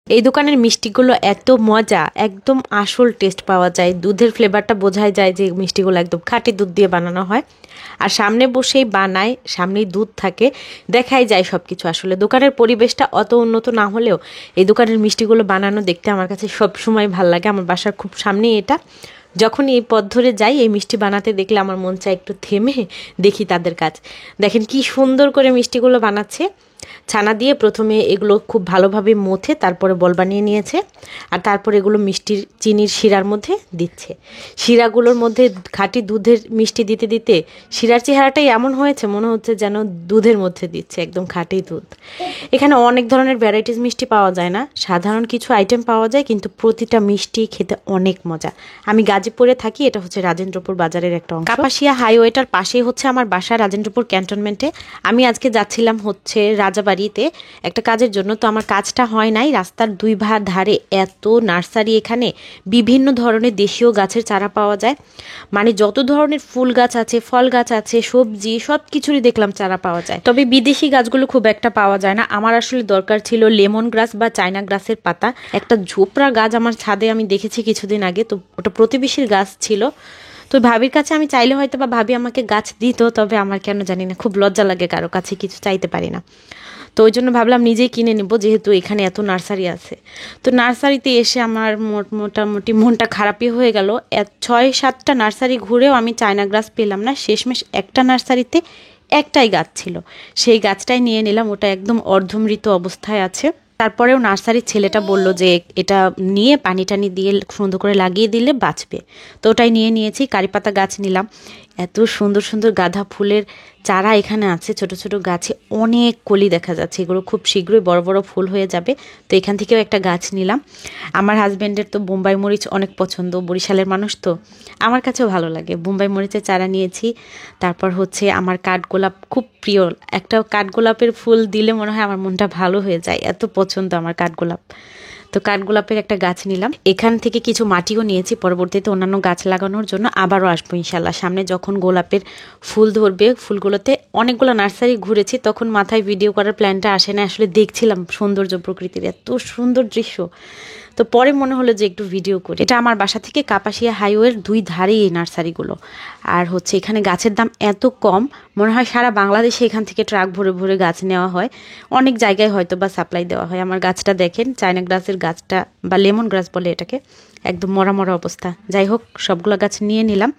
এই দোকানের মিষ্টিগুলো এত মজা, একদম আসল টেস্ট পাওয়া যায়। দুধের ফ্লেভারটা বোঝাই যায় যে মিষ্টিগুলো একদম খাঁটি দুধ দিয়ে বানানো হয়। আর সামনে বসেই বানায়, সামনেই দুধ থাকে, দেখাই যায় সব কিছু। আসলে দোকানের পরিবেশটা অত উন্নত না হলেও এই দোকানের মিষ্টিগুলো বানানো দেখতে আমার কাছে সব সময় ভাল লাগে। আমার বাসার খুব সামনেই এটা। যখন এই পথ ধরে যাই এই মিষ্টি বানাতে দেখলে আমার মন চায় একটু থেমে দেখি তাদের কাজ। দেখেন কি সুন্দর করে মিষ্টিগুলো বানাচ্ছে। ছানা দিয়ে প্রথমে এগুলো খুব ভালোভাবে মথে তারপরে বল বানিয়ে নিয়েছে, আর তারপর এগুলো মিষ্টির চিনির শিরার মধ্যে দিচ্ছে। শিরাগুলোর মধ্যে খাঁটি দুধের মিষ্টি দিতে দিতে শিরার চেহারাটাই এমন হয়েছে, মনে হচ্ছে যেন দুধের মধ্যে দিচ্ছে, একদম খাঁটি দুধ। এখানে অনেক ধরনের ভ্যারাইটিস মিষ্টি পাওয়া যায় না, সাধারণ কিছু আইটেম পাওয়া যায়, কিন্তু প্রতিটা মিষ্টি খেতে অনেক মজা। আমি গাজীপুরে থাকি, এটা হচ্ছে রাজেন্দ্রপুর বাজারের একটা অংশ। কাপাসিয়া হাইওয়েটার পাশেই হচ্ছে আমার বাসা, রাজেন্দ্রপুর ক্যান্টনমেন্টে। আমি আজকে যাচ্ছিলাম হচ্ছে রাজাবাড়িতে একটা কাজের জন্য। তো আমার কাজটা হয় নাই। রাস্তার দুই ধারে এত নার্সারি, এখানে বিভিন্ন ধরনের দেশীয় গাছের চারা পাওয়া যায়। মানে যত ধরনের ফুল গাছ আছে, ফল গাছ আছে, সবজি, সব কিছুরই দেখলাম চারা পাওয়া যায়। তবে বিদেশি গাছগুলো খুব একটা পাওয়া যায় না। আমার আসলে দরকার ছিল লেমন গ্রাস বা চায়না গ্রাসের পাতা। একটা ঝোপড়া গাছ আমার ছাদে আমি দেখেছি কিছুদিন আগে, তো ওটা প্রতিবেশীর গাছ ছিল। তো ভাবির কাছে আমি চাইলে হয়তো বা ভাবি আমাকে গাছ দিত, তবে আমার কেন জানি না খুব লজ্জা লাগে, কারো কাছে কিছু চাইতে পারি না। তো ওই জন্য ভাবলাম নিজেই কিনে নেব, যেহেতু এখানে এত নার্সারি আছে। তো নার্সারিতে এসে আমার মোটামুটি মনটা খারাপই হয়ে গেল। 6-7টা নার্সারি ঘুরেও আমি চায়না গ্রাস পেলাম না। শেষমেশ একটা নার্সারিতে একটাই গাছ ছিল, সেই গাছটাই নিয়ে নিলাম। ওটা একদম অর্ধমৃত অবস্থায় আছে। তারপরেও নার্সারির ছেলেটা বলল যে এটা নিয়ে পানি টানি দিয়ে সুন্দর করে লাগিয়ে দিলে বাঁচবে। তো ওটাই নিয়েছি। কারিপাতা গাছ নিলাম। এত সুন্দর সুন্দর গাঁদা ফুলের চারা এখানে আছে, ছোট ছোট গাছে অনেক কলি দেখা যাচ্ছে। এগুলো খুব শীঘ্রই বড় বড় ফুল হয়ে যাবে। তো এখান থেকেও একটা গাছ নিলাম। আমার হাজব্যান্ডের তো বোম্বাই মরিচ অনেক পছন্দ, বরিশালের মানুষ তো, আমার কাছেও ভালো লাগে। বোম্বাই মরিচের চারা নিয়েছি। তারপর হচ্ছে আমার কাঠগোলাপ খুব প্রিয়। একটা কাঠগোলাপের ফুল দিলে মনে হয় আমার মনটা ভালো হয়ে যায়, এত পছন্দ আমার কাঠগোলাপ। তো কাঠগোলাপের একটা গাছ নিলাম। এখান থেকে কিছু মাটিও নিয়েছি, পরবর্তীতে অন্যান্য গাছ লাগানোর জন্য আবারও আসবো ইনশাল্লাহ। সামনে যখন গোলাপের ফুল ধরবে, ফুলগুলোতে অনেকগুলো নার্সারি ঘুরেছি, তখন মাথায় ভিডিও করার প্ল্যানটা আসে না। আসলে দেখছিলাম সৌন্দর্য, প্রকৃতির এত সুন্দর দৃশ্য, তো পরে মনে হলো যে একটু ভিডিও করি। এটা আমার বাসা থেকে কাপাসিয়া হাইওয়ের দুই ধারেই এই নার্সারিগুলো। আর হচ্ছে এখানে গাছের দাম এত কম, মনে হয় সারা বাংলাদেশে এখান থেকে ট্রাক ভরে ভরে গাছ নেওয়া হয়। অনেক জায়গায় হয়তো বা সাপ্লাই দেওয়া হয়। আমার গাছটা দেখেন, চায়না গ্রাসের গাছটা বা লেমন গ্রাস বলে এটাকে, একদম মরা মরা অবস্থা। যাই হোক, সবগুলো গাছ নিয়ে নিলাম।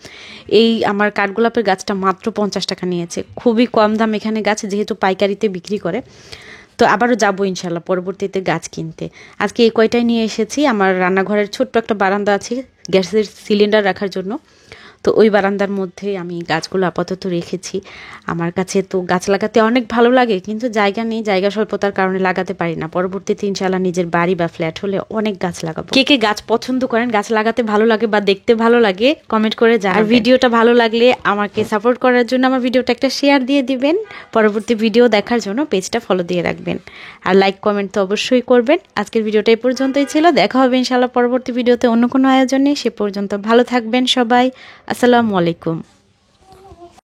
এই আমার কাঠগোলাপের গাছটা মাত্র 50 টাকা নিয়েছে, খুবই কম দাম এখানে গাছ, যেহেতু পাইকারিতে বিক্রি করে। তো আবারও যাবো ইনশাল্লাহ পরবর্তীতে গাছ কিনতে। আজকে এই কয়টাই নিয়ে এসেছি। আমার রান্নাঘরের ছোট্ট একটা বারান্দা আছে গ্যাসের সিলিন্ডার রাখার জন্য, তো ওই বারান্দার মধ্যে আমি গাছগুলো আপাতত রেখেছি। আমার কাছে তো গাছ লাগাতে অনেক ভালো লাগে, কিন্তু জায়গা নেই, জায়গা স্বল্পতার কারণে লাগাতে পারি না। পরবর্তীতে ইনশাল্লাহ নিজের বাড়ি বা ফ্ল্যাট হলে অনেক গাছ লাগাবো। কে কে গাছ পছন্দ করেন, গাছ লাগাতে ভালো লাগে বা দেখতে ভালো লাগে, কমেন্ট করে জানাবেন। আর ভিডিওটা ভালো লাগলে আমাকে সাপোর্ট করার জন্য আমার ভিডিওটা একটা শেয়ার দিয়ে দিবেন। পরবর্তী ভিডিও দেখার জন্য পেজটা ফলো দিয়ে রাখবেন। আর লাইক কমেন্ট তো অবশ্যই করবেন। আজকের ভিডিওটা এই পর্যন্তই ছিল। দেখা হবে ইনশাল্লাহ পরবর্তী ভিডিওতে অন্য কোনো আয়োজনে। সে পর্যন্ত ভালো থাকবেন সবাই। আসসালামু আলাইকুম।